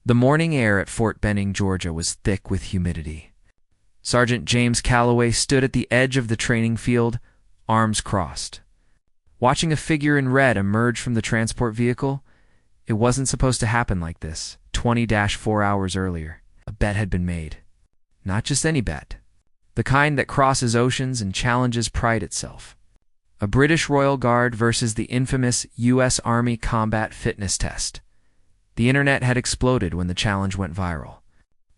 The morning air at Fort Benning, Georgia was thick with humidity. Sergeant James Calloway stood at the edge of the training field, arms crossed. Watching a figure in red emerge from the transport vehicle, it wasn't supposed to happen like this. 20-4 hours earlier, a bet had been made. Not just any bet. The kind that crosses oceans and challenges pride itself. A British Royal Guard versus the infamous U.S. Army combat fitness test. The internet had exploded when the challenge went viral.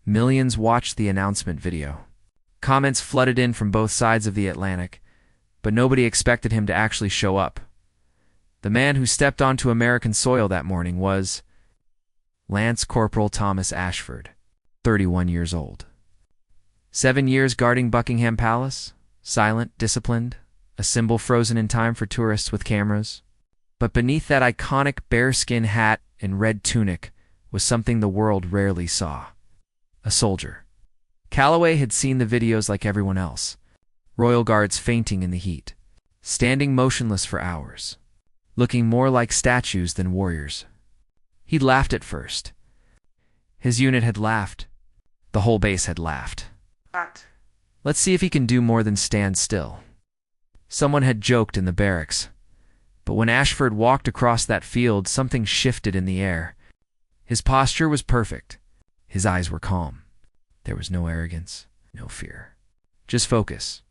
Millions watched the announcement video. Comments flooded in from both sides of the Atlantic, but nobody expected him to actually show up. The man who stepped onto American soil that morning was Lance Corporal Thomas Ashford, 31 years old. 7 years guarding Buckingham Palace, silent, disciplined, a symbol frozen in time for tourists with cameras. But beneath that iconic bearskin hat and red tunic was something the world rarely saw. A soldier. Calloway had seen the videos like everyone else. Royal Guards fainting in the heat, standing motionless for hours, looking more like statues than warriors. He'd laughed at first. His unit had laughed. The whole base had laughed. Let's see if he can do more than stand still. Someone had joked in the barracks. But when Ashford walked across that field, something shifted in the air. His posture was perfect. His eyes were calm. There was no arrogance, no fear. Just focus.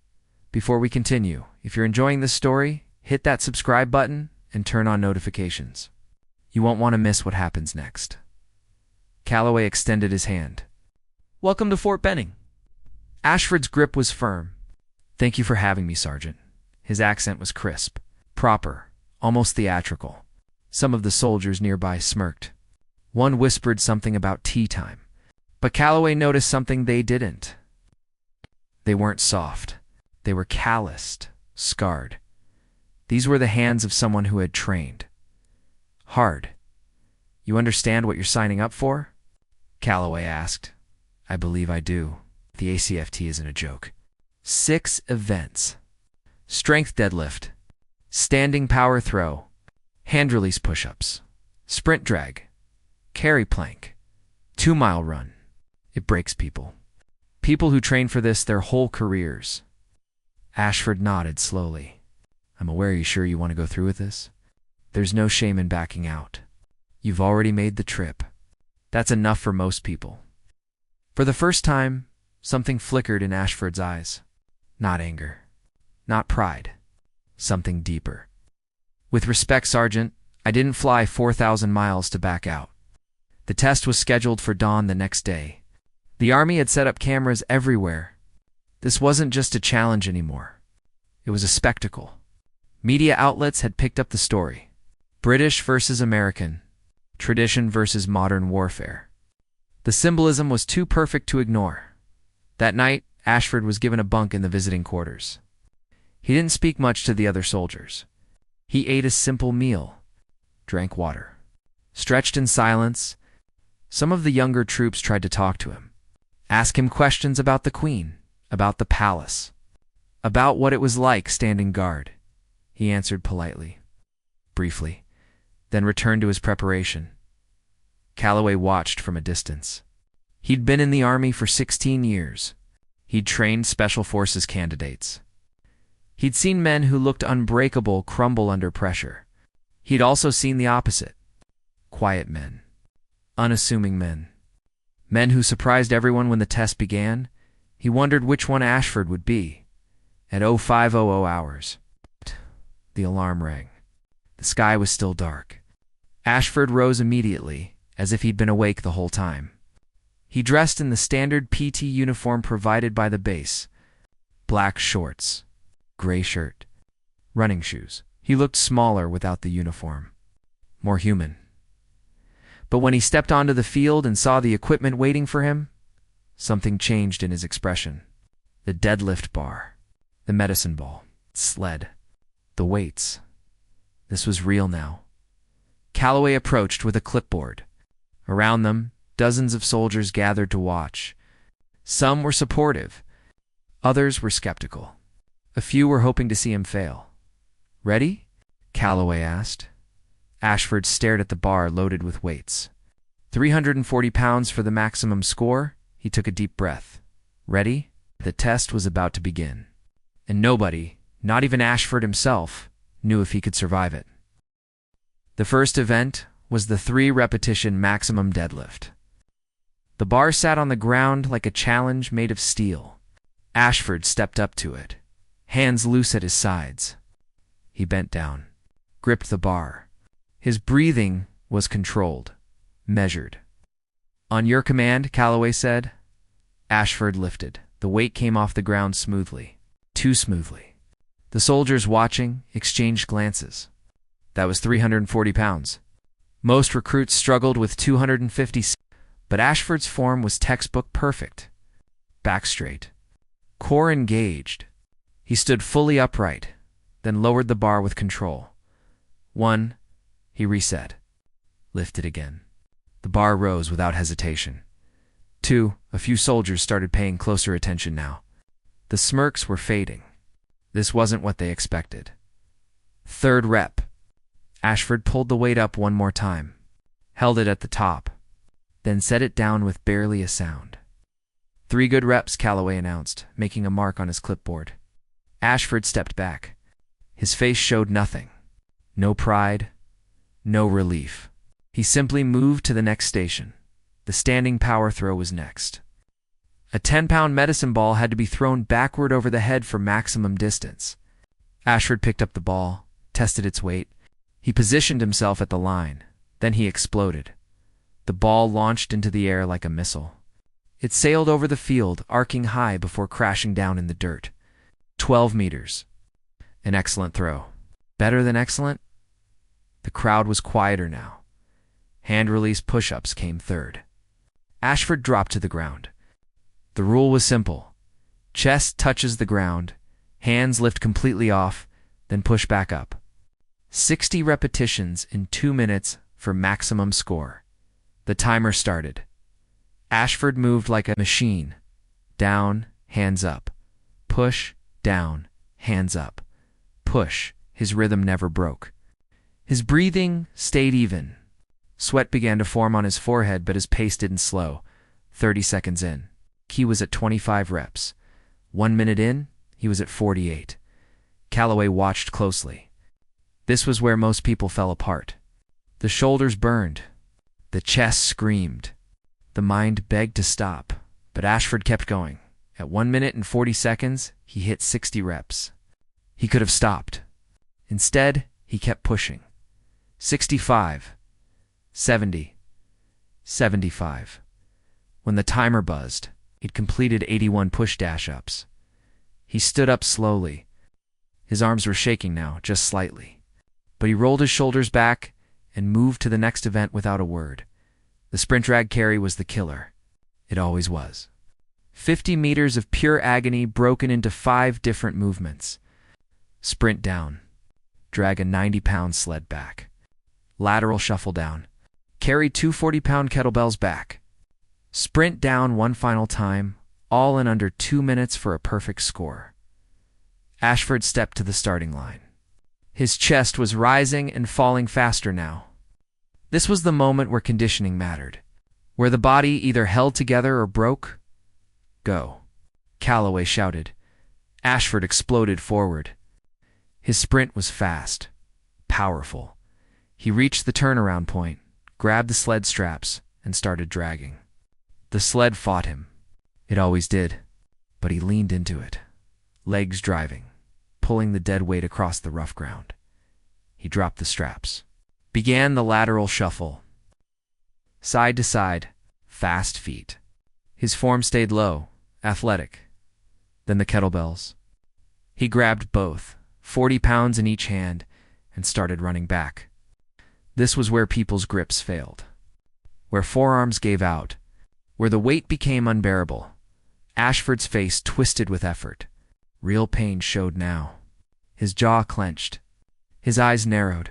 Before we continue, if you're enjoying this story, hit that subscribe button and turn on notifications. You won't want to miss what happens next. Calloway extended his hand. Welcome to Fort Benning. Ashford's grip was firm. Thank you for having me, Sergeant. His accent was crisp, proper, almost theatrical. Some of the soldiers nearby smirked. One whispered something about tea time. But Calloway noticed something they didn't. They weren't soft. They were calloused, scarred. These were the hands of someone who had trained. Hard. You understand what you're signing up for? Calloway asked. I believe I do. The ACFT isn't a joke. 6 events. Strength deadlift, standing power throw, hand release push-ups, sprint drag, carry plank, 2-mile run. It breaks people. People who train for this their whole careers. Ashford nodded slowly. I'm aware you're sure you want to go through with this? There's no shame in backing out. You've already made the trip. That's enough for most people. For the first time, something flickered in Ashford's eyes. Not anger. Not pride. Something deeper. With respect, Sergeant, I didn't fly 4,000 miles to back out. The test was scheduled for dawn the next day. The Army had set up cameras everywhere. This wasn't just a challenge anymore. It was a spectacle. Media outlets had picked up the story. British versus American. Tradition versus modern warfare. The symbolism was too perfect to ignore. That night, Ashford was given a bunk in the visiting quarters. He didn't speak much to the other soldiers. He ate a simple meal, drank water, stretched in silence. Some of the younger troops tried to talk to him, ask him questions about the Queen, about the palace, about what it was like standing guard. He answered politely, briefly, then returned to his preparation. Calloway watched from a distance. He'd been in the Army for 16 years. He'd trained Special Forces candidates. He'd seen men who looked unbreakable crumble under pressure. He'd also seen the opposite. Quiet men. Unassuming men. Men who surprised everyone when the test began. He wondered which one Ashford would be. At 0500 hours, the alarm rang. The sky was still dark. Ashford rose immediately, as if he'd been awake the whole time. He dressed in the standard PT uniform provided by the base. Black shorts, gray shirt, running shoes. He looked smaller without the uniform. More human. But when he stepped onto the field and saw the equipment waiting for him, something changed in his expression. The deadlift bar, the medicine ball, sled, the weights. This was real now. Calloway approached with a clipboard. Around them, dozens of soldiers gathered to watch. Some were supportive. Others were skeptical. A few were hoping to see him fail. Ready? Calloway asked. Ashford stared at the bar loaded with weights. 340 pounds for the maximum score. He took a deep breath. Ready? The test was about to begin. And nobody, not even Ashford himself, knew if he could survive it. The first event was the 3-repetition maximum deadlift. The bar sat on the ground like a challenge made of steel. Ashford stepped up to it, hands loose at his sides. He bent down, gripped the bar. His breathing was controlled, measured. "On your command," Calloway said. Ashford lifted. The weight came off the ground smoothly, too smoothly. The soldiers watching exchanged glances. That was 340 pounds. Most recruits struggled with 250, but Ashford's form was textbook perfect. Back straight, core engaged. He stood fully upright, then lowered the bar with control. 1, he reset, lifted again. The bar rose without hesitation. 2, a few soldiers started paying closer attention now. The smirks were fading. This wasn't what they expected. 3rd rep. Ashford pulled the weight up one more time, held it at the top, then set it down with barely a sound. 3 good reps, Calloway announced, making a mark on his clipboard. Ashford stepped back. His face showed nothing. No pride, no relief. He simply moved to the next station. The standing power throw was next. A 10-pound medicine ball had to be thrown backward over the head for maximum distance. Ashford picked up the ball, tested its weight. He positioned himself at the line. Then he exploded. The ball launched into the air like a missile. It sailed over the field, arcing high before crashing down in the dirt. 12 meters. An excellent throw. Better than excellent? The crowd was quieter now. Hand-release push-ups came third. Ashford dropped to the ground. The rule was simple. Chest touches the ground, hands lift completely off, then push back up. 60 repetitions in 2 minutes for maximum score. The timer started. Ashford moved like a machine. Down, hands up. Push, down, hands up. Push. His rhythm never broke. His breathing stayed even. Sweat began to form on his forehead, but his pace didn't slow. 30 seconds in, he was at 25 reps. 1 minute in, he was at 48. Calloway watched closely. This was where most people fell apart. The shoulders burned. The chest screamed. The mind begged to stop, but Ashford kept going. At 1 minute and 40 seconds, he hit 60 reps. He could have stopped. Instead, he kept pushing. 65. 70. 75. When the timer buzzed, he'd completed 81 push-dash-ups. He stood up slowly. His arms were shaking now, just slightly. But he rolled his shoulders back and moved to the next event without a word. The sprint drag carry was the killer. It always was. 50 meters of pure agony broken into 5 different movements. Sprint down. Drag a 90-pound sled back. Lateral shuffle down. Carry 2 40-pound kettlebells back. Sprint down one final time, all in under 2 minutes for a perfect score. Ashford stepped to the starting line. His chest was rising and falling faster now. This was the moment where conditioning mattered, where the body either held together or broke. Go, Calloway shouted. Ashford exploded forward. His sprint was fast, powerful. He reached the turnaround point, grabbed the sled straps, and started dragging. The sled fought him. It always did, but he leaned into it, legs driving, pulling the dead weight across the rough ground. He dropped the straps. Began the lateral shuffle. Side to side, fast feet. His form stayed low, athletic. Then the kettlebells. He grabbed both, 40 pounds in each hand, and started running back. This was where people's grips failed, where forearms gave out, where the weight became unbearable. Ashford's face twisted with effort. Real pain showed now. His jaw clenched. His eyes narrowed.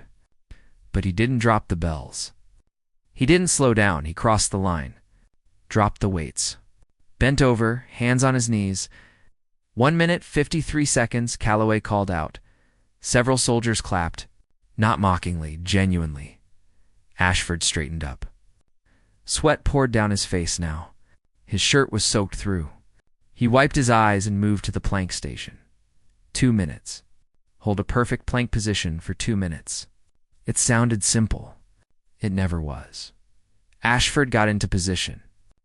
But he didn't drop the bells. He didn't slow down. He crossed the line. Dropped the weights. Bent over, hands on his knees. 1 minute, 53 seconds, Calloway called out. Several soldiers clapped. Not mockingly, genuinely. Ashford straightened up. Sweat poured down his face now. His shirt was soaked through. He wiped his eyes and moved to the plank station. 2 minutes. Hold a perfect plank position for 2 minutes. It sounded simple. It never was. Ashford got into position.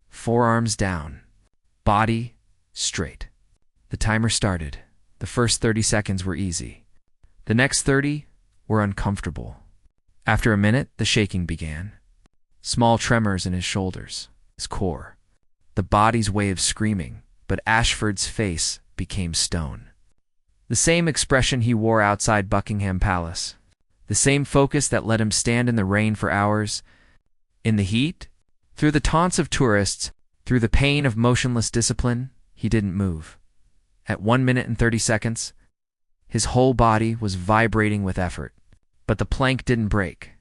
Forearms down. Body straight. The timer started. The first 30 seconds were easy. The next 30 were uncomfortable. After a minute, the shaking began. Small tremors in his shoulders, his core. The body's way of screaming, but Ashford's face became stone. The same expression he wore outside Buckingham Palace. The same focus that let him stand in the rain for hours. In the heat, through the taunts of tourists, through the pain of motionless discipline, he didn't move. At 1 minute and 30 seconds, his whole body was vibrating with effort, but the plank didn't break.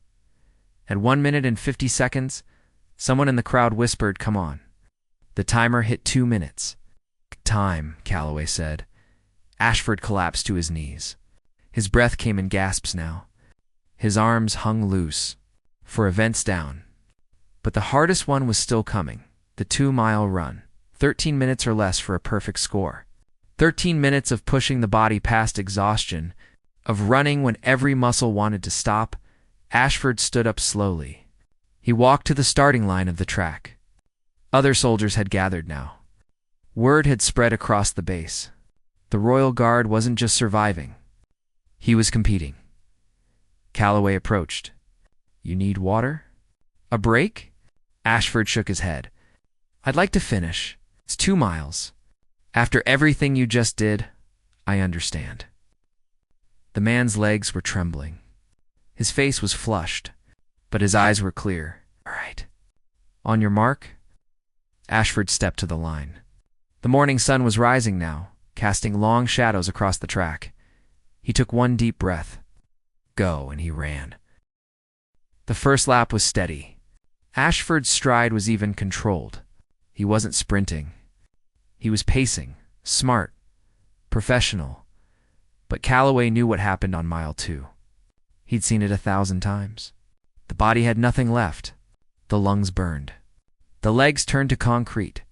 At 1 minute and 50 seconds, someone in the crowd whispered, "Come on." The timer hit 2 minutes. "Time," Calloway said. Ashford collapsed to his knees. His breath came in gasps now. His arms hung loose. For events down. But the hardest one was still coming. The 2-mile run. 13 minutes or less for a perfect score. 13 minutes of pushing the body past exhaustion, of running when every muscle wanted to stop. Ashford stood up slowly. He walked to the starting line of the track. Other soldiers had gathered now. Word had spread across the base. The Royal Guard wasn't just surviving. He was competing. Calloway approached. "You need water? A break?" Ashford shook his head. "I'd like to finish. It's 2 miles. After everything you just did, I understand." The man's legs were trembling. His face was flushed, but his eyes were clear. "All right. On your mark." Ashford stepped to the line. The morning sun was rising now, casting long shadows across the track. He took one deep breath. Go, and he ran. The first lap was steady. Ashford's stride was even controlled. He wasn't sprinting. He was pacing, smart, professional. But Calloway knew what happened on mile 2. He'd seen it 1,000 times. The body had nothing left. The lungs burned. The legs turned to concrete.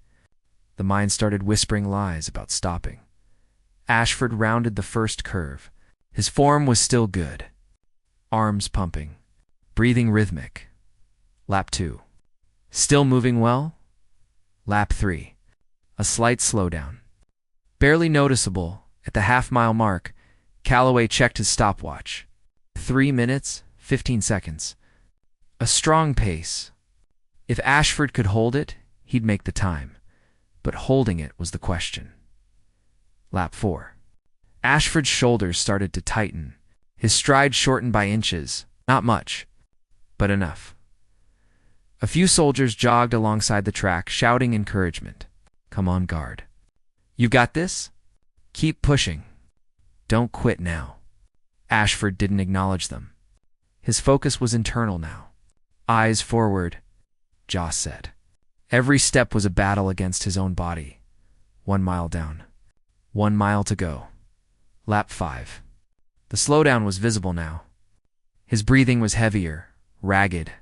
The mind started whispering lies about stopping. Ashford rounded the first curve. His form was still good. Arms pumping. Breathing rhythmic. Lap 2. Still moving well? Lap 3. A slight slowdown. Barely noticeable, at the half-mile mark, Calloway checked his stopwatch. 3 minutes, 15 seconds. A strong pace. If Ashford could hold it, he'd make the time. But holding it was the question. Lap 4. Ashford's shoulders started to tighten. His stride shortened by inches. Not much, but enough. A few soldiers jogged alongside the track, shouting encouragement. "Come on, guard. You've got this? Keep pushing. Don't quit now." Ashford didn't acknowledge them. His focus was internal now. Eyes forward, jaw set. Every step was a battle against his own body. 1 mile down. 1 mile to go. Lap 5. The slowdown was visible now. His breathing was heavier, ragged.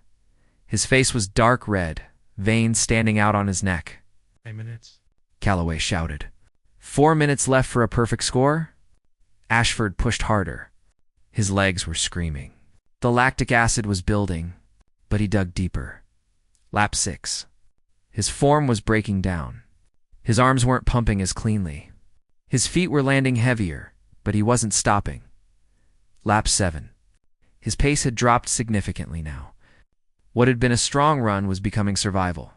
His face was dark red, veins standing out on his neck. 8 minutes. Calloway shouted. 4 minutes left for a perfect score? Ashford pushed harder. His legs were screaming. The lactic acid was building, but he dug deeper. Lap 6. His form was breaking down. His arms weren't pumping as cleanly. His feet were landing heavier, but he wasn't stopping. Lap 7. His pace had dropped significantly now. What had been a strong run was becoming survival.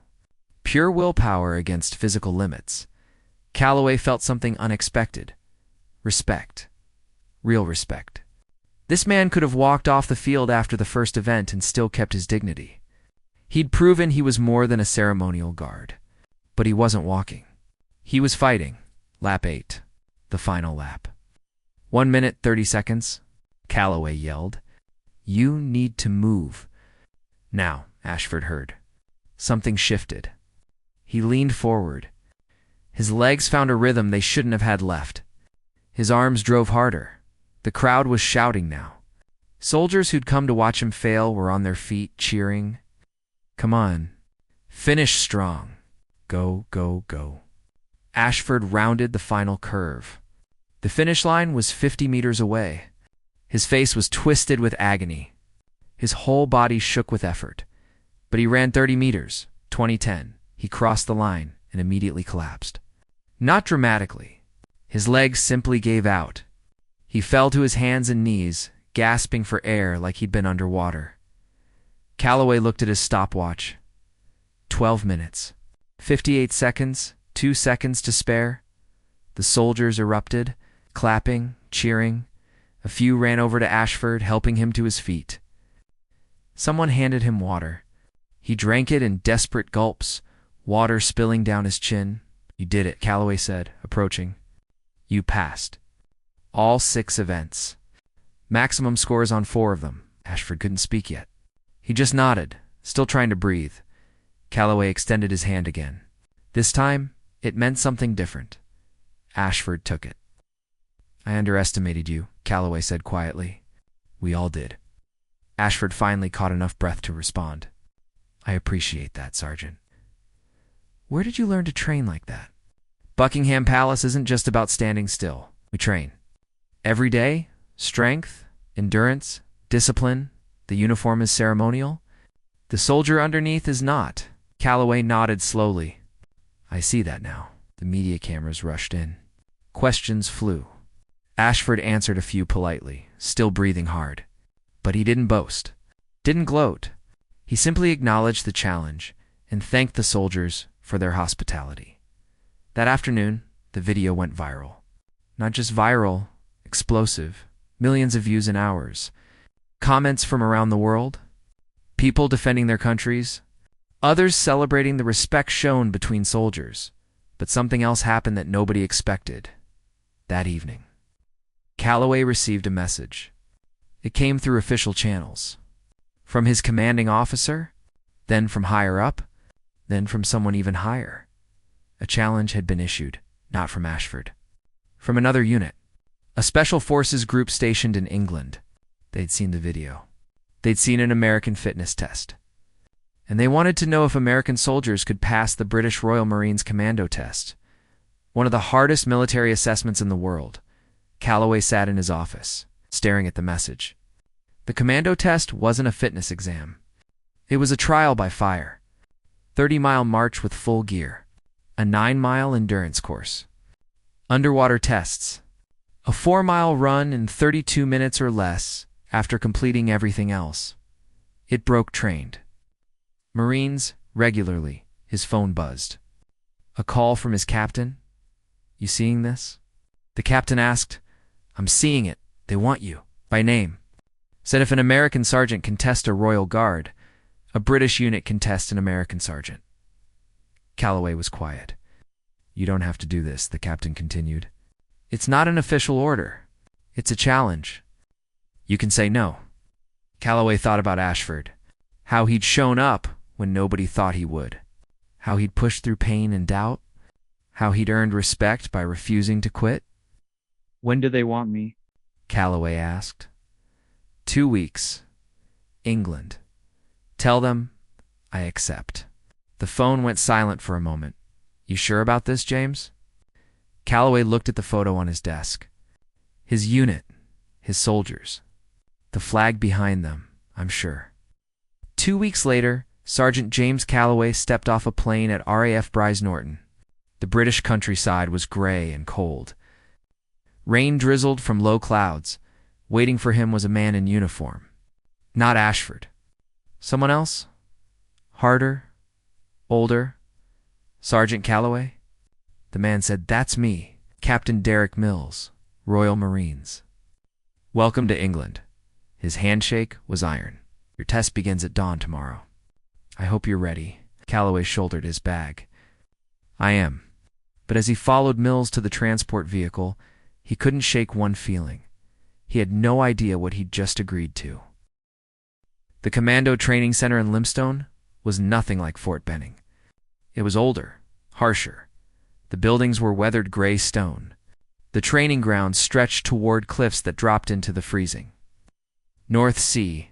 Pure willpower against physical limits. Calloway felt something unexpected. Respect. Real respect. This man could have walked off the field after the first event and still kept his dignity. He'd proven he was more than a ceremonial guard. But he wasn't walking. He was fighting. Lap 8. The final lap. 1 minute, 30 seconds. Calloway yelled. "You need to move." Now, Ashford heard. Something shifted. He leaned forward. His legs found a rhythm they shouldn't have had left. His arms drove harder. The crowd was shouting now. Soldiers who'd come to watch him fail were on their feet, cheering. "Come on. Finish strong. Go, go, go. Ashford rounded the final curve. The finish line was 50 meters away. His face was twisted with agony. His whole body shook with effort. But he ran 30 meters, 2010. He crossed the line and immediately collapsed. Not dramatically. His legs simply gave out. He fell to his hands and knees, gasping for air like he'd been underwater. Calloway looked at his stopwatch. 12 minutes. 58 seconds, 2 seconds to spare. The soldiers erupted, clapping, cheering. A few ran over to Ashford, helping him to his feet. Someone handed him water. He drank it in desperate gulps, water spilling down his chin. You did it, Calloway said, approaching. You passed. All 6 events. Maximum scores on 4 of them. Ashford couldn't speak yet. He just nodded, still trying to breathe. Calloway extended his hand again. This time, it meant something different. Ashford took it. I underestimated you, Calloway said quietly. We all did. Ashford finally caught enough breath to respond. I appreciate that, Sergeant. Where did you learn to train like that? Buckingham Palace isn't just about standing still. We train. Every day, strength, endurance, discipline. The uniform is ceremonial. The soldier underneath is not. Calloway nodded slowly. I see that now. The media cameras rushed in. Questions flew. Ashford answered a few politely, still breathing hard. But he didn't boast, didn't gloat. He simply acknowledged the challenge and thanked the soldiers for their hospitality. That afternoon, the video went viral. Not just viral, explosive, millions of views in hours. Comments from around the world, people defending their countries, others celebrating the respect shown between soldiers. But something else happened that nobody expected. That evening, Calloway received a message. It came through official channels. From his commanding officer, then from higher up, then from someone even higher. A challenge had been issued, not from Ashford. From another unit, a special forces group stationed in England. They'd seen the video. They'd seen an American fitness test. And they wanted to know if American soldiers could pass the British Royal Marines commando test. One of the hardest military assessments in the world. Calloway sat in his office, staring at the message. The commando test wasn't a fitness exam. It was a trial by fire. 30-mile march with full gear. A 9-mile endurance course. Underwater tests. A 4-mile run in 32 minutes or less after completing everything else. It broke trained. Marines, regularly, his phone buzzed. A call from his captain. You seeing this? The captain asked. I'm seeing it. They want you. By name. Said if an American sergeant can test a Royal Guard, a British unit can test an American sergeant. Calloway was quiet. You don't have to do this, the captain continued. It's not an official order. It's a challenge. You can say no. Calloway thought about Ashford. How he'd shown up when nobody thought he would. How he'd pushed through pain and doubt. How he'd earned respect by refusing to quit. When do they want me? Calloway asked. 2 weeks. England. Tell them I accept. The phone went silent for a moment. You sure about this, James? Calloway looked at the photo on his desk. His unit. His soldiers. The flag behind them, I'm sure. 2 weeks later, Sergeant James Calloway stepped off a plane at RAF Brize Norton. The British countryside was gray and cold. Rain drizzled from low clouds. Waiting for him was a man in uniform. Not Ashford. Someone else? Harder? Older? Sergeant Calloway? The man said, That's me, Captain Derek Mills, Royal Marines. Welcome to England. His handshake was iron. Your test begins at dawn tomorrow. I hope you're ready. Calloway shouldered his bag. I am. But as he followed Mills to the transport vehicle, he couldn't shake one feeling. He had no idea what he'd just agreed to. The Commando Training Center in Limestone was nothing like Fort Benning. It was older, harsher. The buildings were weathered gray stone. The training grounds stretched toward cliffs that dropped into the freezing. North Sea.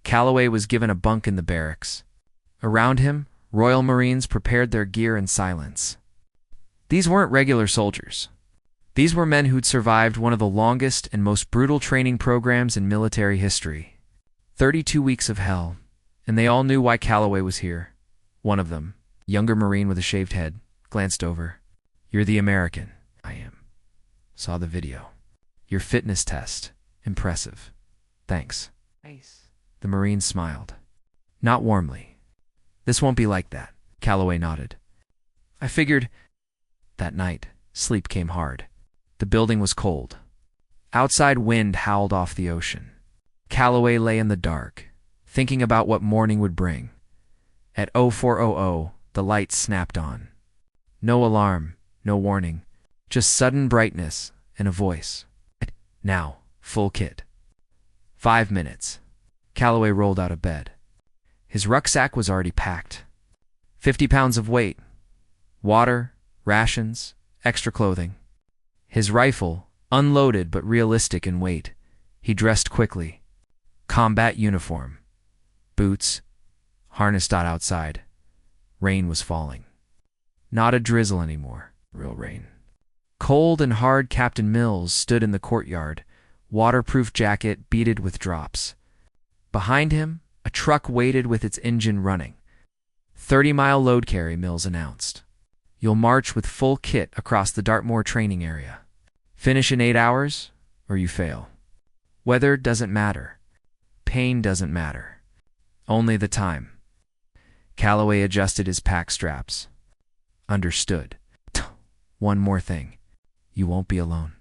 Calloway was given a bunk in the barracks. Around him, Royal Marines prepared their gear in silence. These weren't regular soldiers. These were men who'd survived one of the longest and most brutal training programs in military history. 32 weeks of hell, and they all knew why Calloway was here. One of them, younger Marine with a shaved head, glanced over. "You're the American." "I am." "Saw the video. Your fitness test. Impressive." "Thanks." Nice. The Marine smiled. Not warmly. "This won't be like that." Calloway nodded. "I figured." That night, sleep came hard. The building was cold. Outside wind howled off the ocean. Calloway lay in the dark, thinking about what morning would bring. At 0400, the lights snapped on. No alarm, no warning, just sudden brightness and a voice. "Now, full kit." 5 minutes. Calloway rolled out of bed. His rucksack was already packed. 50 pounds of weight. Water, rations, extra clothing. His rifle, unloaded but realistic in weight. He dressed quickly. Combat uniform. Boots. Harnessed out outside. Rain was falling. Not a drizzle anymore. Real rain. Cold and hard, Captain Mills stood in the courtyard, waterproof jacket beaded with drops. Behind him, a truck waited with its engine running. 30-mile load carry, Mills announced. "You'll march with full kit across the Dartmoor training area. Finish in 8 hours, or you fail. Weather doesn't matter. Pain doesn't matter. Only the time." Calloway adjusted his pack straps. "Understood. One more thing. You won't be alone."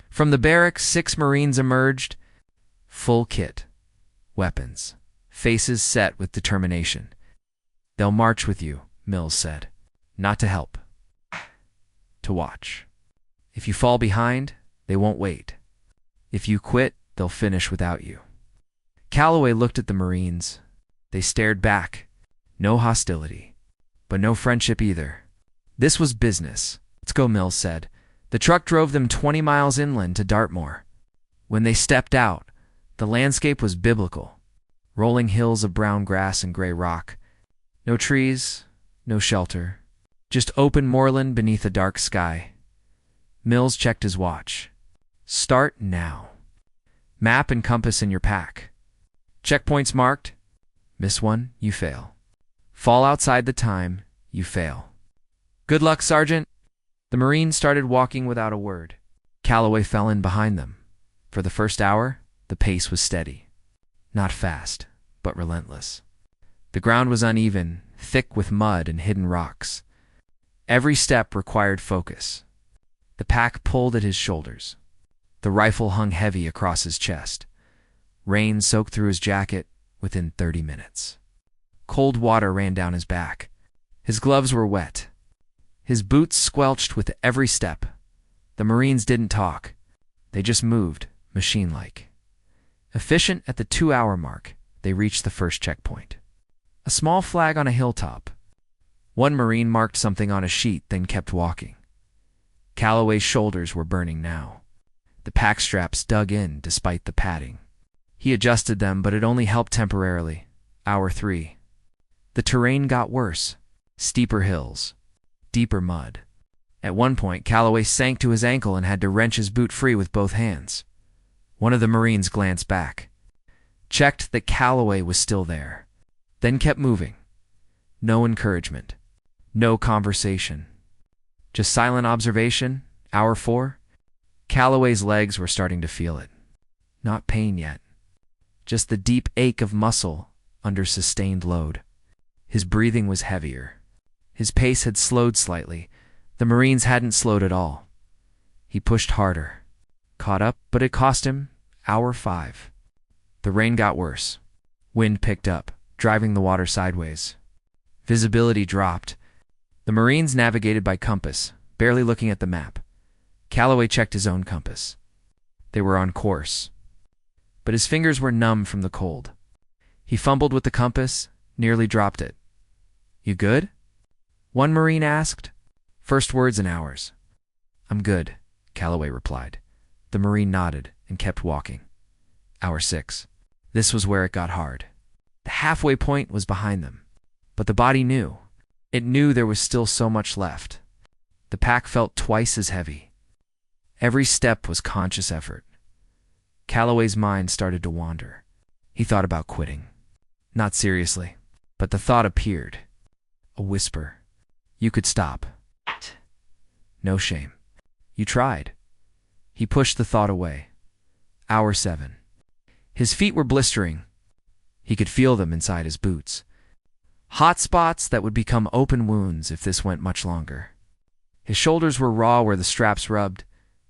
From the barracks, 6 Marines emerged. Full kit. Weapons. Faces set with determination. "They'll march with you," Mills said. "Not to help. To watch. If you fall behind, they won't wait. If you quit, they'll finish without you." Calloway looked at the Marines. They stared back. No hostility. But no friendship either. This was business. "Let's go," Mills said. The truck drove them 20 miles inland to Dartmoor. When they stepped out, the landscape was biblical. Rolling hills of brown grass and gray rock. No trees, no shelter. Just open moorland beneath a dark sky. Mills checked his watch. "Start now. Map and compass in your pack. Checkpoints marked. Miss one, you fail. Fall outside the time, you fail. Good luck, Sergeant." The Marines started walking without a word. Calloway fell in behind them. For the first hour, the pace was steady. Not fast, but relentless. The ground was uneven, thick with mud and hidden rocks. Every step required focus. The pack pulled at his shoulders. The rifle hung heavy across his chest. Rain soaked through his jacket within 30 minutes. Cold water ran down his back. His gloves were wet. His boots squelched with every step. The Marines didn't talk. They just moved, machine-like. Efficient at the 2-hour mark, they reached the first checkpoint. A small flag on a hilltop. One Marine marked something on a sheet, then kept walking. Calloway's shoulders were burning now. The pack straps dug in despite the padding. He adjusted them, but it only helped temporarily. Hour 3. The terrain got worse. Steeper hills. Deeper mud. At one point, Calloway sank to his ankle and had to wrench his boot free with both hands. One of the Marines glanced back. Checked that Calloway was still there. Then kept moving. No encouragement. No conversation. Just silent observation. Hour 4. Calloway's legs were starting to feel it. Not pain yet. Just the deep ache of muscle under sustained load. His breathing was heavier. His pace had slowed slightly. The Marines hadn't slowed at all. He pushed harder. Caught up, but it cost him. Hour 5. The rain got worse. Wind picked up, driving the water sideways. Visibility dropped. The Marines navigated by compass, barely looking at the map. Calloway checked his own compass. They were on course. But his fingers were numb from the cold. He fumbled with the compass, nearly dropped it. "You good?" one Marine asked. First words in hours. "I'm good," Calloway replied. The Marine nodded and kept walking. Hour 6. This was where it got hard. The halfway point was behind them. But the body knew. It knew there was still so much left. The pack felt twice as heavy. Every step was conscious effort. Calloway's mind started to wander. He thought about quitting. Not seriously, but the thought appeared. A whisper. You could stop. No shame. You tried. He pushed the thought away. Hour 7. His feet were blistering. He could feel them inside his boots. Hot spots that would become open wounds if this went much longer. His shoulders were raw where the straps rubbed.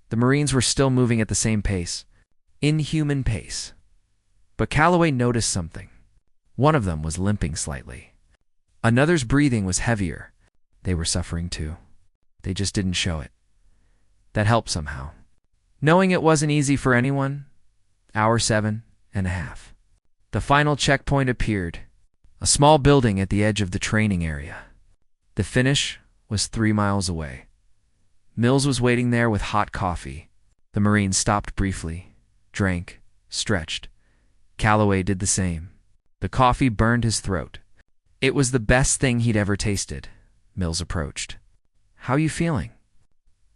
The Marines were still moving at the same pace. Inhuman pace. But Calloway noticed something. One of them was limping slightly. Another's breathing was heavier. They were suffering too. They just didn't show it. That helped somehow. Knowing it wasn't easy for anyone, hour 7.5. The final checkpoint appeared. A small building at the edge of the training area. The finish was 3 miles away. Mills was waiting there with hot coffee. The Marine stopped briefly, drank, stretched. Calloway did the same. The coffee burned his throat. It was the best thing he'd ever tasted. Mills approached. How you feeling?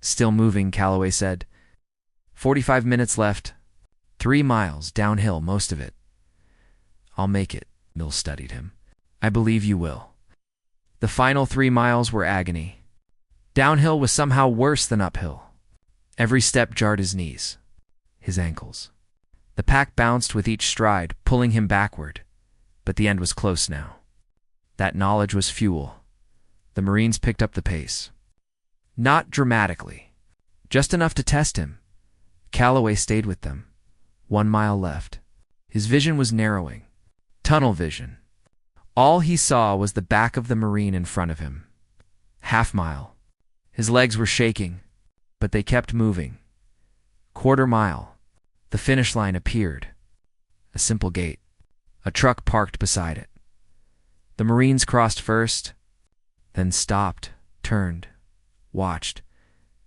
Still moving, Calloway said. 45 minutes left. 3 miles, downhill, most of it. I'll make it, Mills studied him. I believe you will. The final 3 miles were agony. Downhill was somehow worse than uphill. Every step jarred his knees, his ankles. The pack bounced with each stride, pulling him backward. But the end was close now. That knowledge was fuel. The Marines picked up the pace. Not dramatically. Just enough to test him. Calloway stayed with them. 1 mile left. His vision was narrowing. Tunnel vision. All he saw was the back of the Marine in front of him. Half mile. His legs were shaking, but they kept moving. Quarter mile. The finish line appeared. A simple gate. A truck parked beside it. The Marines crossed first, then stopped, turned, watched.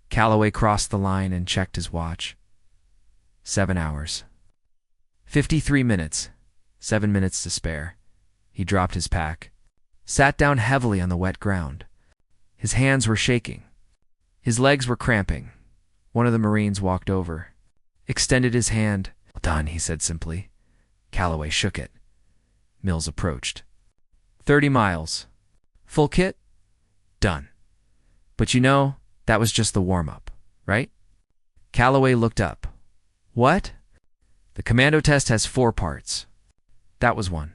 Calloway crossed the line and checked his watch. 7 hours. 53 minutes. 7 minutes to spare. He dropped his pack, sat down heavily on the wet ground. His hands were shaking. His legs were cramping. One of the Marines walked over, extended his hand. Well done, he said simply. Calloway shook it. Mills approached. 30 miles. Full kit? Done. But you know, that was just the warm-up, right? Calloway looked up. What? The commando test has 4 parts. That was one.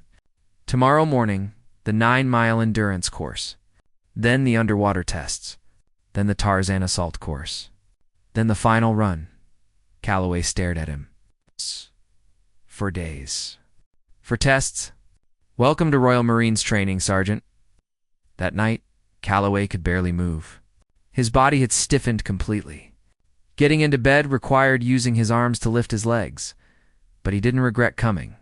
Tomorrow morning, the 9-mile endurance course. Then the underwater tests. Then the Tarzan assault course. Then the final run. Calloway stared at him. For days. For tests. Welcome to Royal Marines training, Sergeant. That night, Calloway could barely move. His body had stiffened completely. Getting into bed required using his arms to lift his legs. But he didn't regret coming.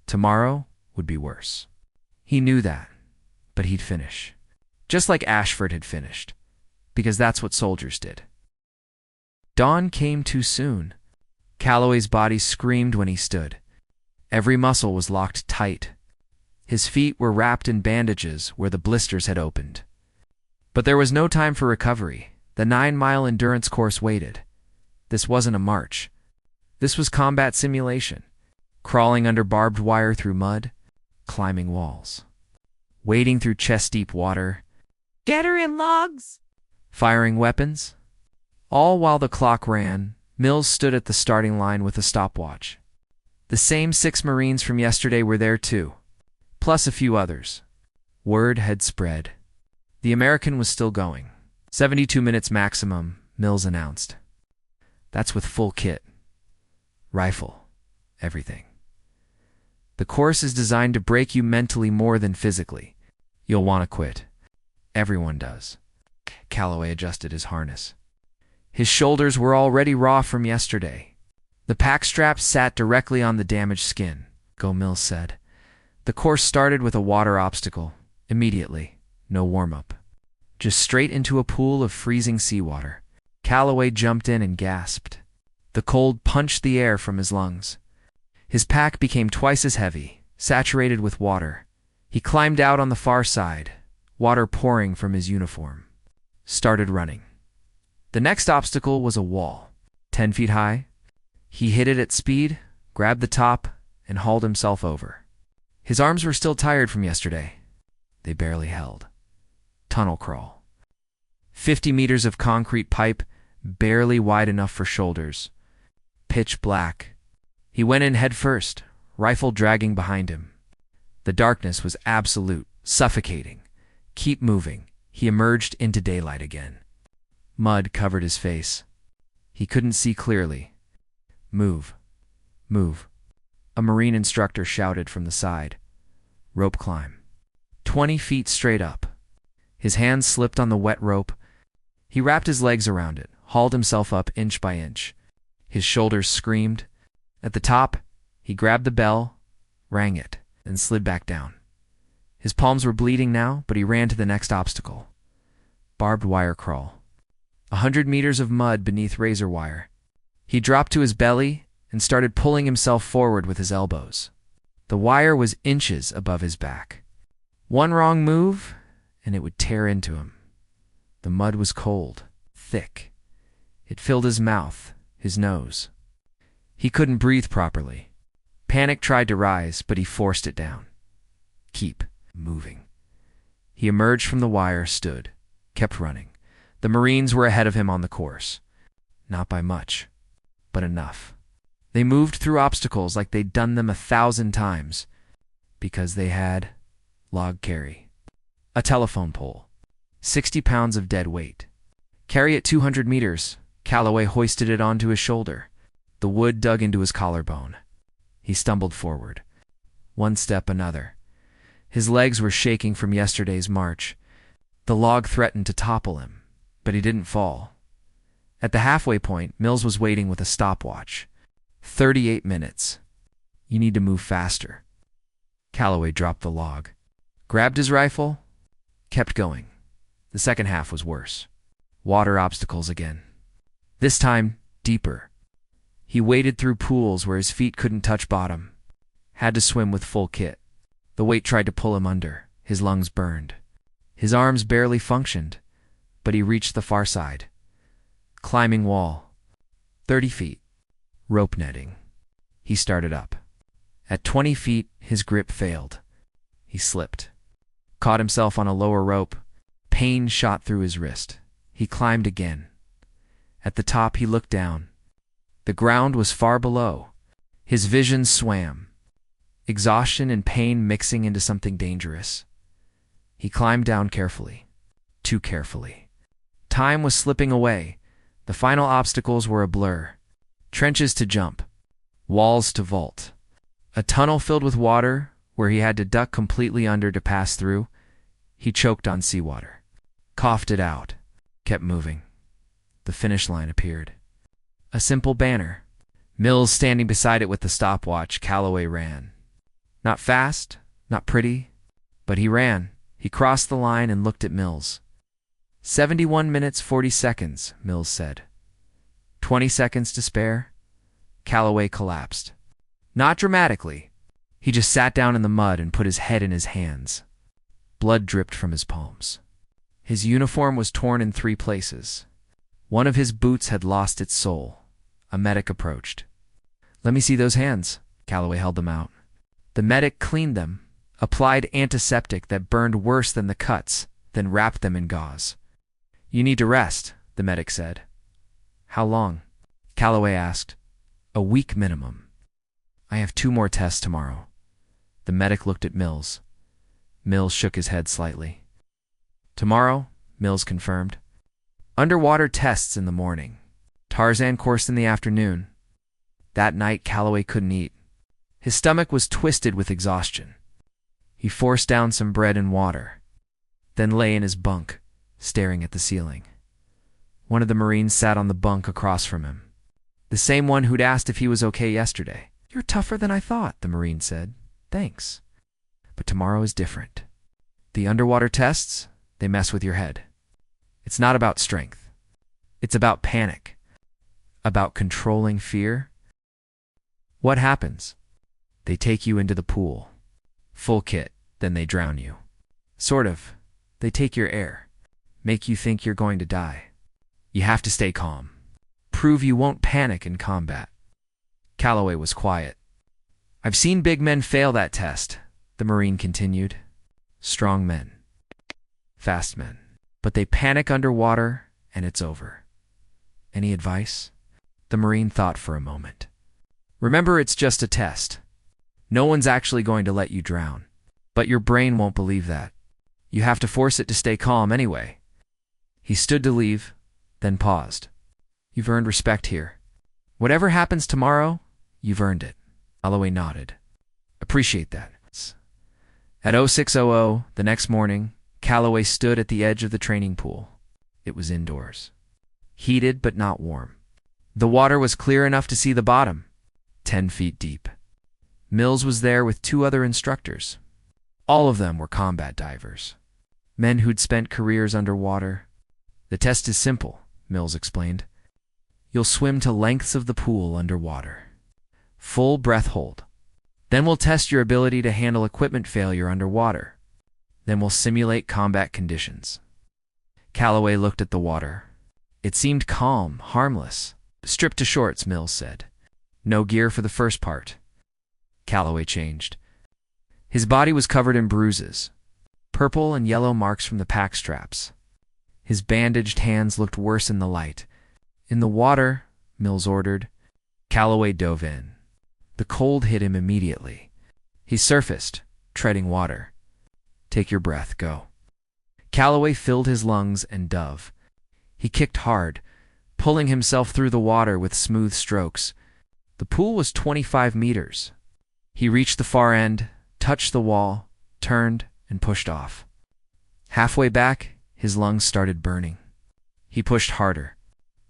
Tomorrow would be worse. He knew that, but he'd finish. Just like Ashford had finished, because that's what soldiers did. Dawn came too soon. Calloway's body screamed when he stood. Every muscle was locked tight. His feet were wrapped in bandages where the blisters had opened. But there was no time for recovery. The 9-mile endurance course waited. This wasn't a march. This was combat simulation. Crawling under barbed wire through mud, climbing walls, wading through chest-deep water, Gathering logs, firing weapons. All while the clock ran, Mills stood at the starting line with a stopwatch. The same 6 Marines from yesterday were there too, plus a few others. Word had spread. The American was still going. 72 minutes maximum, Mills announced. That's with full kit. Rifle. Everything. The course is designed to break you mentally more than physically. You'll want to quit. Everyone does. Calloway adjusted his harness. His shoulders were already raw from yesterday. The pack strap sat directly on the damaged skin, Go Mills said. The course started with a water obstacle. Immediately. No warm-up. Just straight into a pool of freezing seawater. Calloway jumped in and gasped. The cold punched the air from his lungs. His pack became twice as heavy, saturated with water. He climbed out on the far side, water pouring from his uniform. Started running. The next obstacle was a wall, 10 feet high. He hit it at speed, grabbed the top, and hauled himself over. His arms were still tired from yesterday. They barely held. Tunnel crawl. 50 meters of concrete pipe, barely wide enough for shoulders. Pitch black. He went in head first, rifle dragging behind him. The darkness was absolute, suffocating. Keep moving. He emerged into daylight again. Mud covered his face. He couldn't see clearly. Move. Move. A Marine instructor shouted from the side. Rope climb. 20 feet straight up. His hands slipped on the wet rope. He wrapped his legs around it, hauled himself up inch by inch. His shoulders screamed. At the top, he grabbed the bell, rang it, and slid back down. His palms were bleeding now, but he ran to the next obstacle. Barbed wire crawl. 100 meters of mud beneath razor wire. He dropped to his belly and started pulling himself forward with his elbows. The wire was inches above his back. One wrong move, and it would tear into him. The mud was cold, thick. It filled his mouth, his nose. He couldn't breathe properly. Panic tried to rise, but he forced it down. Keep moving. He emerged from the wire, stood, kept running. The Marines were ahead of him on the course. Not by much, but enough. They moved through obstacles like they'd done them 1,000 times, because they had log carry. A telephone pole. 60 pounds of dead weight. Carry it 200 meters. Calloway hoisted it onto his shoulder. The wood dug into his collarbone. He stumbled forward. One step, another. His legs were shaking from yesterday's march. The log threatened to topple him, but he didn't fall. At the halfway point, Mills was waiting with a stopwatch. 38 minutes. You need to move faster. Calloway dropped the log, grabbed his rifle, kept going. The second half was worse. Water obstacles again. This time, deeper. He waded through pools where his feet couldn't touch bottom. Had to swim with full kit. The weight tried to pull him under. His lungs burned. His arms barely functioned, but he reached the far side. Climbing wall. 30 feet. Rope netting. He started up. At 20 feet, his grip failed. He slipped. Caught himself on a lower rope. Pain shot through his wrist. He climbed again. At the top, he looked down. The ground was far below. His vision swam. Exhaustion and pain mixing into something dangerous. He climbed down carefully. Too carefully. Time was slipping away. The final obstacles were a blur. Trenches to jump. Walls to vault. A tunnel filled with water where he had to duck completely under to pass through. He choked on seawater. Coughed it out. Kept moving. The finish line appeared. A simple banner. Mills standing beside it with the stopwatch. Calloway ran. Not fast, not pretty, but he ran. He crossed the line and looked at Mills. 71 minutes 40 seconds, Mills said. 20 seconds to spare. Calloway collapsed. Not dramatically. He just sat down in the mud and put his head in his hands. Blood dripped from his palms. His uniform was torn in 3 places. One of his boots had lost its sole. A medic approached. Let me see those hands. Calloway held them out. The medic cleaned them, applied antiseptic that burned worse than the cuts, then wrapped them in gauze. You need to rest, the medic said. How long? Calloway asked. A week minimum. I have 2 more tests tomorrow. The medic looked at Mills. Mills shook his head slightly. Tomorrow, Mills confirmed. Underwater tests in the morning. Tarzan course in the afternoon. That night, Calloway couldn't eat. His stomach was twisted with exhaustion. He forced down some bread and water, then lay in his bunk, staring at the ceiling. One of the Marines sat on the bunk across from him. The same one who'd asked if he was okay yesterday. You're tougher than I thought, the Marine said. Thanks. But tomorrow is different. The underwater tests, they mess with your head. It's not about strength. It's about panic. About controlling fear. What happens? They take you into the pool. Full kit. Then they drown you. Sort of. They take your air. Make you think you're going to die. You have to stay calm. Prove you won't panic in combat. Calloway was quiet. I've seen big men fail that test, the Marine continued. Strong men. Fast men. But they panic underwater, and it's over. Any advice? The Marine thought for a moment. Remember, it's just a test. No one's actually going to let you drown. But your brain won't believe that. You have to force it to stay calm anyway. He stood to leave, then paused. You've earned respect here. Whatever happens tomorrow, you've earned it. Calloway nodded. Appreciate that. At 0600 the next morning, Calloway stood at the edge of the training pool. It was indoors. Heated but not warm. The water was clear enough to see the bottom, 10 feet deep. Mills was there with 2 other instructors. All of them were combat divers. Men who'd spent careers underwater. The test is simple, Mills explained. You'll swim to lengths of the pool underwater. Full breath hold. Then we'll test your ability to handle equipment failure underwater. Then we'll simulate combat conditions. Calloway looked at the water. It seemed calm, harmless. Stripped to shorts, Mills said. No gear for the first part. Calloway changed. His body was covered in bruises, purple and yellow marks from the pack straps. His bandaged hands looked worse in the light. In the water, Mills ordered. Calloway dove in. The cold hit him immediately. He surfaced, treading water. Take your breath, go. Calloway filled his lungs and dove. He kicked hard, pulling himself through the water with smooth strokes. The pool was 25 meters. He reached the far end, touched the wall, turned, and pushed off. Halfway back, his lungs started burning. He pushed harder.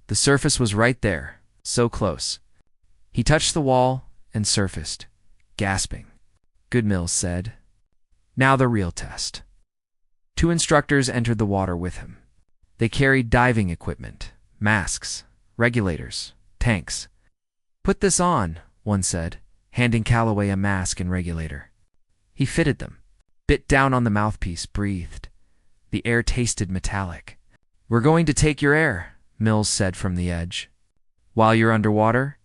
The surface was right there, so close. He touched the wall and surfaced, gasping. Good, Mills said. Now the real test. 2 instructors entered the water with him. They carried diving equipment, masks, regulators, tanks. Put this on, one said, handing Calloway a mask and regulator. He fitted them, bit down on the mouthpiece, breathed. The air tasted metallic. We're going to take your air, Mills said from the edge. While you're underwater,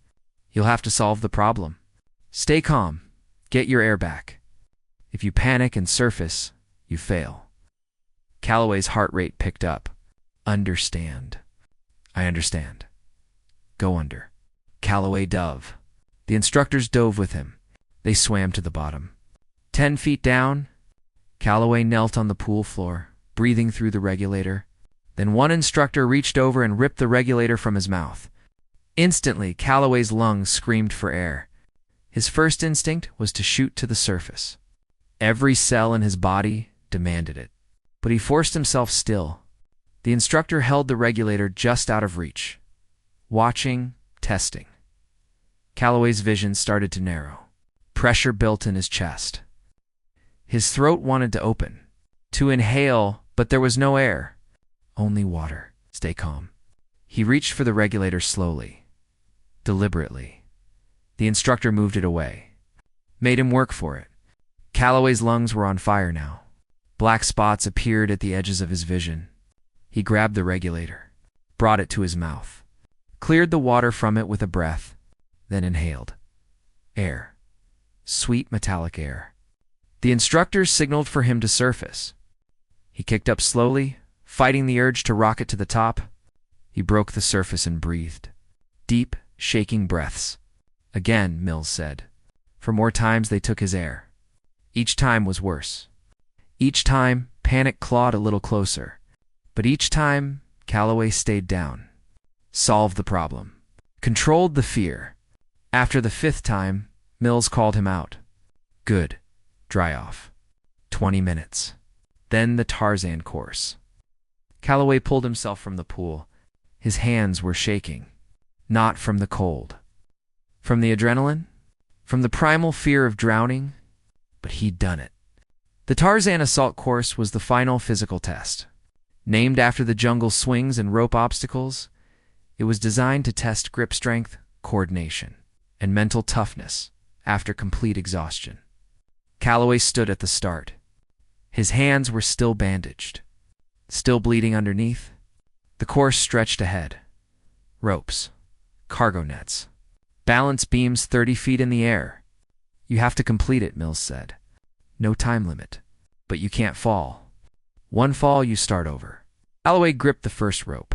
you'll have to solve the problem. Stay calm. Get your air back. If you panic and surface, you fail. Calloway's heart rate picked up. Understand. I understand. Go under. Calloway dove. The instructors dove with him. They swam to the bottom. 10 feet down, Calloway knelt on the pool floor, breathing through the regulator. Then one instructor reached over and ripped the regulator from his mouth. Instantly, Calloway's lungs screamed for air. His first instinct was to shoot to the surface. Every cell in his body demanded it. But he forced himself still. The instructor held the regulator just out of reach. Watching, testing. Calloway's vision started to narrow. Pressure built in his chest. His throat wanted to open, to inhale, but there was no air. Only water. Stay calm. He reached for the regulator slowly, deliberately. The instructor moved it away, made him work for it. Calloway's lungs were on fire now. Black spots appeared at the edges of his vision. He grabbed the regulator, brought it to his mouth, cleared the water from it with a breath, then inhaled. Air. Sweet metallic air. The instructors signaled for him to surface. He kicked up slowly, fighting the urge to rocket to the top. He broke the surface and breathed. Deep, shaking breaths. Again, Mills said. For more times they took his air. Each time was worse. Each time, panic clawed a little closer. But each time, Calloway stayed down. Solved the problem. Controlled the fear. After the 5th time, Mills called him out. Good. Dry off. 20 minutes. Then the Tarzan course. Calloway pulled himself from the pool. His hands were shaking. Not from the cold. From the adrenaline? From the primal fear of drowning? But he'd done it. The Tarzan assault course was the final physical test. Named after the jungle swings and rope obstacles, it was designed to test grip strength, coordination, and mental toughness after complete exhaustion. Calloway stood at the start. His hands were still bandaged, still bleeding underneath. The course stretched ahead. Ropes, cargo nets, balance beams 30 feet in the air. You have to complete it, Mills said. No time limit, but you can't fall. One fall, you start over. Calloway gripped the first rope.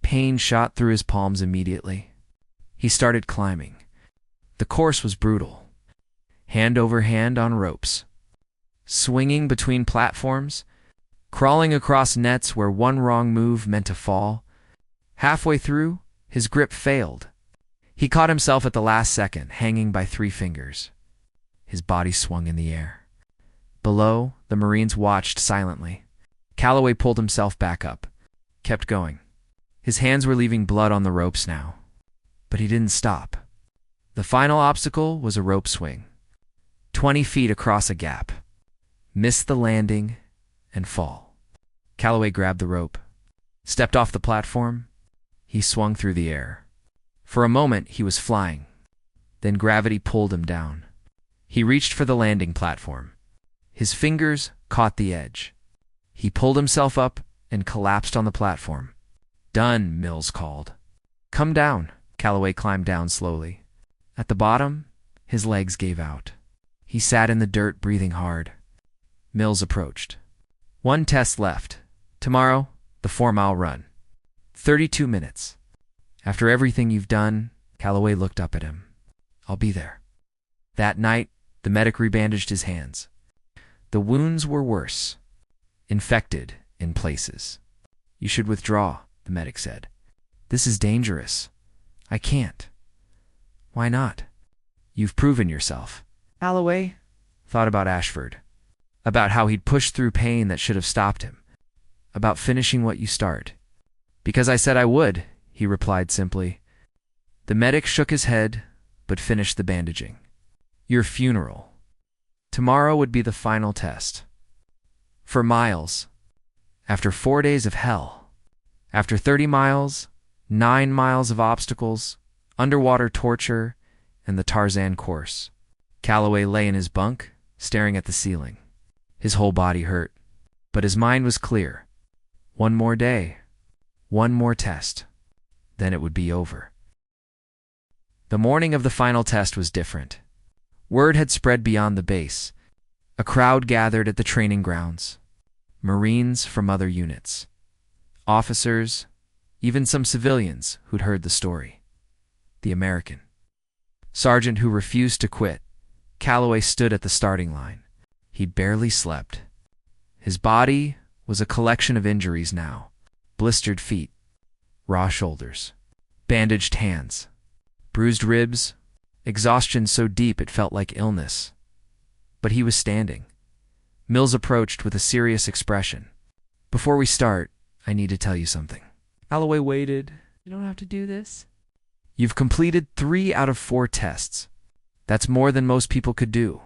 Pain shot through his palms immediately. He started climbing. The course was brutal. Hand over hand on ropes, swinging between platforms, crawling across nets where one wrong move meant to fall. Halfway through, his grip failed. He caught himself at the last second, hanging by 3 fingers. His body swung in the air. Below, the Marines watched silently. Calloway pulled himself back up, kept going. His hands were leaving blood on the ropes now. But he didn't stop. The final obstacle was a rope swing. 20 feet across a gap. Miss the landing and fall. Calloway grabbed the rope, stepped off the platform. He swung through the air. For a moment, he was flying. Then gravity pulled him down. He reached for the landing platform. His fingers caught the edge. He pulled himself up and collapsed on the platform. Done, Mills called. Come down. Calloway climbed down slowly. At the bottom, his legs gave out. He sat in the dirt, breathing hard. Mills approached. 1 test left. Tomorrow, the 4-mile run. 32 minutes. After everything you've done, Calloway looked up at him. I'll be there. That night, the medic rebandaged his hands. The wounds were worse. Infected in places. You should withdraw, the medic said. This is dangerous. I can't. Why not? You've proven yourself. Calloway thought about Ashford, about how he'd pushed through pain that should have stopped him, about finishing what you start. Because I said I would, he replied simply. The medic shook his head, but finished the bandaging. Your funeral. Tomorrow would be the final test. For miles. After 4 days of hell. After 30 miles, 9 miles of obstacles, underwater torture, and the Tarzan course. Calloway lay in his bunk, staring at the ceiling. His whole body hurt, but his mind was clear. One more day, one more test, then it would be over. The morning of the final test was different. Word had spread beyond the base. A crowd gathered at the training grounds. Marines from other units. Officers, even some civilians who'd heard the story. The American sergeant who refused to quit. Calloway stood at the starting line. He barely slept. His body was a collection of injuries now. Blistered feet, raw shoulders, bandaged hands, bruised ribs, exhaustion so deep it felt like illness. But he was standing. Mills approached with a serious expression. Before we start, I need to tell you something. Calloway waited. You don't have to do this. You've completed 3 out of 4 tests. That's more than most people could do.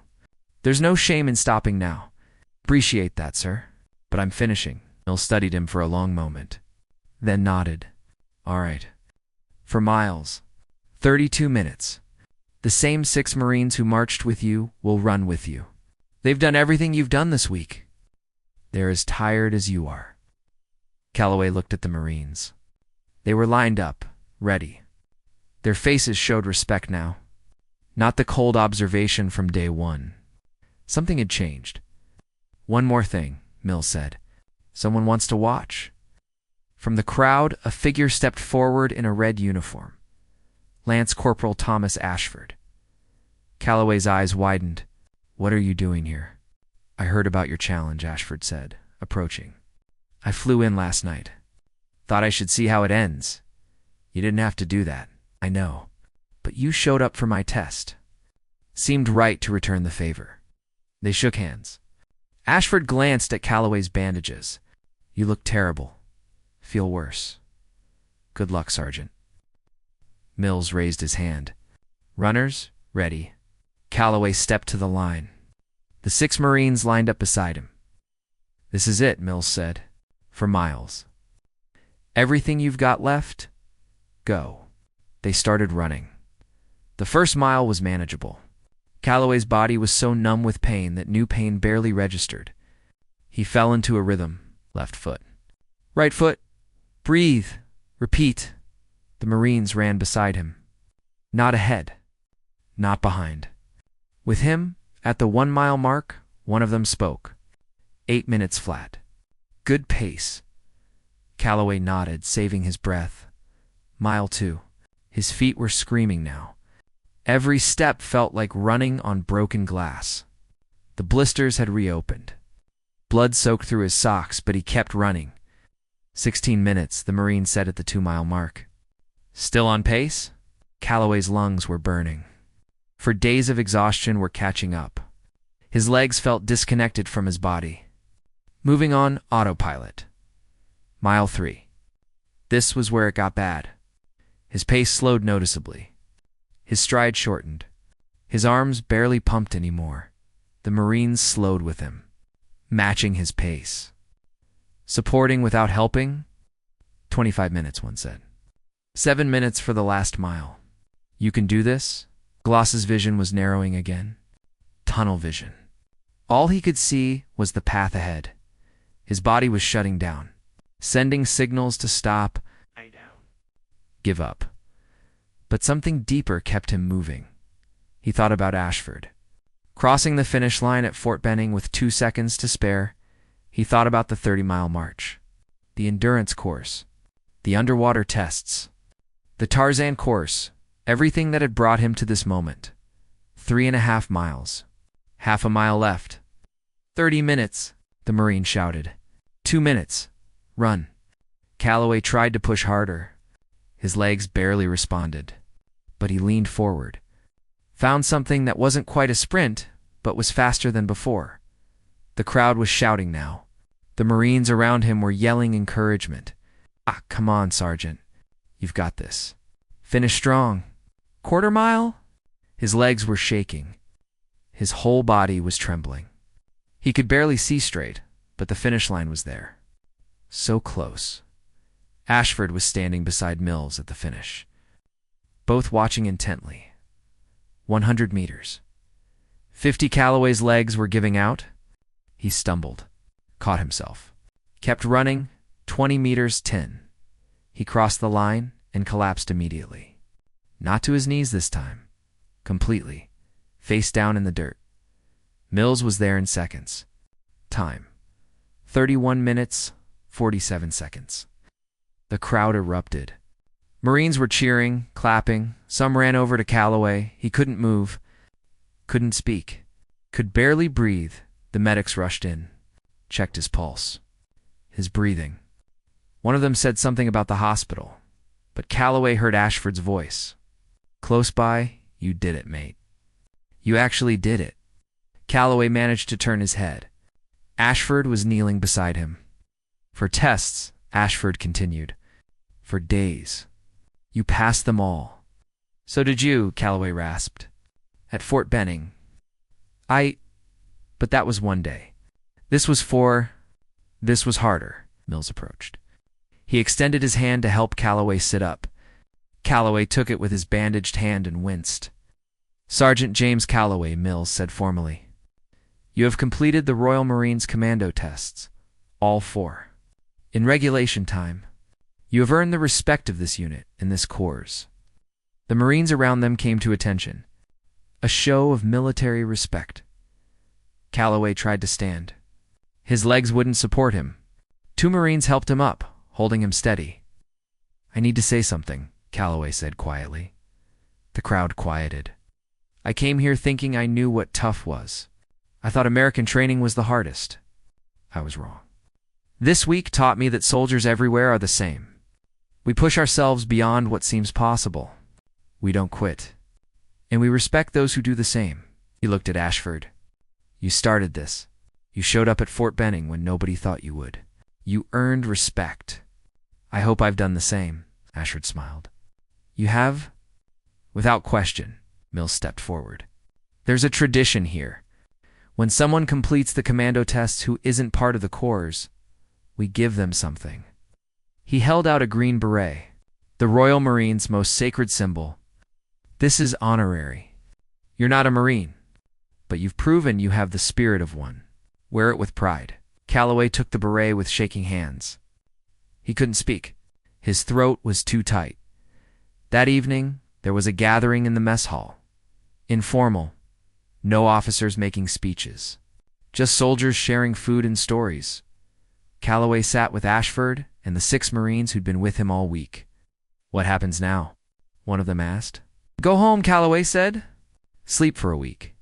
There's no shame in stopping now. Appreciate that, sir. But I'm finishing. Mills studied him for a long moment, then nodded. All right. For miles. 32 minutes. The same 6 Marines who marched with you will run with you. They've done everything you've done this week. They're as tired as you are. Calloway looked at the Marines. They were lined up, ready. Their faces showed respect now. Not the cold observation from day one. Something had changed. One more thing, Mills said. Someone wants to watch. From the crowd, a figure stepped forward in a red uniform. Lance Corporal Thomas Ashford. Calloway's eyes widened. What are you doing here? I heard about your challenge, Ashford said, approaching. I flew in last night. Thought I should see how it ends. You didn't have to do that, I know. But you showed up for my test. Seemed right to return the favor. They shook hands. Ashford glanced at Calloway's bandages. You look terrible. Feel worse. Good luck, Sergeant. Mills raised his hand. Runners, ready. Calloway stepped to the line. The 6 Marines lined up beside him. This is it, Mills said. For miles. Everything you've got left? Go. They started running. The first mile was manageable. Calloway's body was so numb with pain that new pain barely registered. He fell into a rhythm. Left foot. Right foot. Breathe. Repeat. The Marines ran beside him. Not ahead. Not behind. With him, at the 1 mile mark, one of them spoke. 8 minutes flat. Good pace. Calloway nodded, saving his breath. Mile 2. His feet were screaming now. Every step felt like running on broken glass. The blisters had reopened. Blood soaked through his socks, but he kept running. 16 minutes, the Marine said at the 2 mile mark. Still on pace? Calloway's lungs were burning. For days of exhaustion were catching up. His legs felt disconnected from his body. Moving on autopilot. Mile 3. This was where it got bad. His pace slowed noticeably. His stride shortened. His arms barely pumped anymore. The Marines slowed with him, matching his pace. Supporting without helping? 25 minutes, one said. 7 minutes for the last mile. You can do this? Gloss's vision was narrowing again. Tunnel vision. All he could see was the path ahead. His body was shutting down, sending signals to stop, give up. But something deeper kept him moving. He thought about Ashford. Crossing the finish line at Fort Benning with 2 seconds to spare, he thought about the 30-mile march, the endurance course, the underwater tests, the Tarzan course, everything that had brought him to this moment. 3.5 miles. Half a mile left. 30 minutes, the Marine shouted. 2 minutes. Run. Calloway tried to push harder. His legs barely responded. But he leaned forward. Found something that wasn't quite a sprint, but was faster than before. The crowd was shouting now. The Marines around him were yelling encouragement. Ah, come on, Sergeant. You've got this. Finish strong. 1/4 mile? His legs were shaking. His whole body was trembling. He could barely see straight, but the finish line was there. So close. Ashford was standing beside Mills at the finish, both watching intently. 100 meters. 50. Calloway's legs were giving out. He stumbled, caught himself, kept running. 20 meters, 10. He crossed the line and collapsed immediately. Not to his knees this time. Completely. Face down in the dirt. Mills was there in seconds. Time. 31 minutes, 47 seconds. The crowd erupted. Marines were cheering, clapping. Some ran over to Calloway. He couldn't move, couldn't speak, could barely breathe. The medics rushed in, checked his pulse, his breathing. One of them said something about the hospital, but Calloway heard Ashford's voice. Close by, you did it, mate. You actually did it. Calloway managed to turn his head. Ashford was kneeling beside him. For tests, Ashford continued. For days. You passed them all. So did you, Calloway rasped. At Fort Benning. But that was one day. This was harder, Mills approached. He extended his hand to help Calloway sit up. Calloway took it with his bandaged hand and winced. Sergeant James Calloway, Mills said formally. You have completed the Royal Marines Commando tests. All 4. In regulation time. You have earned the respect of this unit and this corps. The Marines around them came to attention. A show of military respect. Calloway tried to stand. His legs wouldn't support him. 2 Marines helped him up, holding him steady. I need to say something, Calloway said quietly. The crowd quieted. I came here thinking I knew what tough was. I thought American training was the hardest. I was wrong. This week taught me that soldiers everywhere are the same. We push ourselves beyond what seems possible. We don't quit. And we respect those who do the same. He looked at Ashford. You started this. You showed up at Fort Benning when nobody thought you would. You earned respect. I hope I've done the same, Ashford smiled. You have? Without question, Mills stepped forward. There's a tradition here. When someone completes the commando tests who isn't part of the corps, we give them something. He held out a green beret, the Royal Marines' most sacred symbol. This is honorary. You're not a Marine, but you've proven you have the spirit of one. Wear it with pride. Calloway took the beret with shaking hands. He couldn't speak. His throat was too tight. That evening, there was a gathering in the mess hall. Informal. No officers making speeches. Just soldiers sharing food and stories. Calloway sat with Ashford and the 6 Marines who'd been with him all week. "What happens now?" one of them asked. "Go home," Calloway said. "Sleep for a week.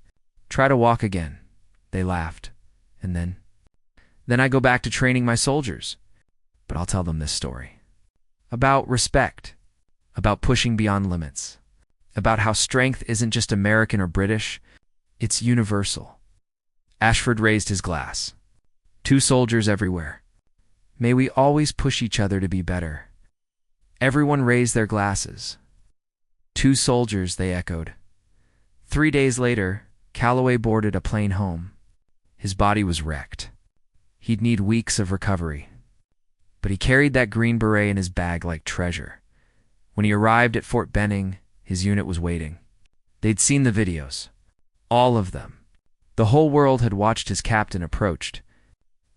Try to walk again." They laughed. "And then I go back to training my soldiers." But I'll tell them this story. About respect. About pushing beyond limits. About how strength isn't just American or British. It's universal. Ashford raised his glass. 2 soldiers everywhere. May we always push each other to be better. Everyone raised their glasses. 2 soldiers, they echoed. 3 days later, Calloway boarded a plane home. His body was wrecked. He'd need weeks of recovery. But he carried that green beret in his bag like treasure. When he arrived at Fort Benning, his unit was waiting. They'd seen the videos. All of them. The whole world had watched his captain approached.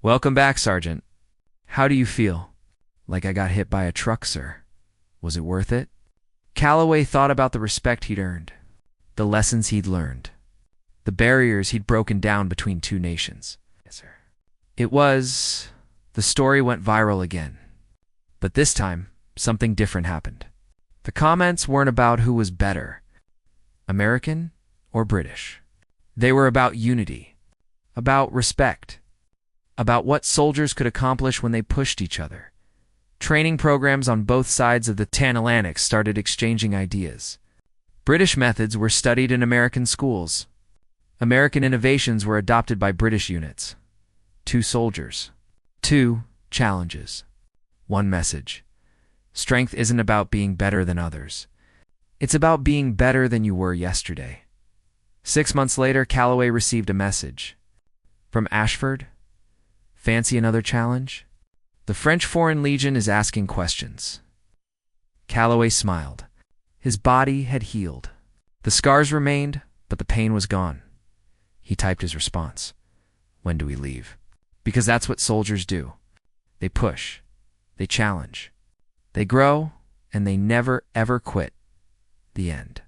"Welcome back, Sergeant. How do you feel?" "Like I got hit by a truck, sir." "Was it worth it?" Calloway thought about the respect he'd earned, the lessons he'd learned, the barriers he'd broken down between 2 nations. "Yes, sir." It was... The story went viral again. But this time, something different happened. The comments weren't about who was better, American or British. They were about unity, about respect, about what soldiers could accomplish when they pushed each other. Training programs on both sides of the Atlantic started exchanging ideas. British methods were studied in American schools. American innovations were adopted by British units. 2 soldiers. 2 challenges. 1 message. Strength isn't about being better than others. It's about being better than you were yesterday. 6 months later, Calloway received a message. From Ashford. "Fancy another challenge? The French Foreign Legion is asking questions." Calloway smiled. His body had healed. The scars remained, but the pain was gone. He typed his response. "When do we leave?" Because that's what soldiers do. They push. They challenge. They grow, and they never, ever quit. The end.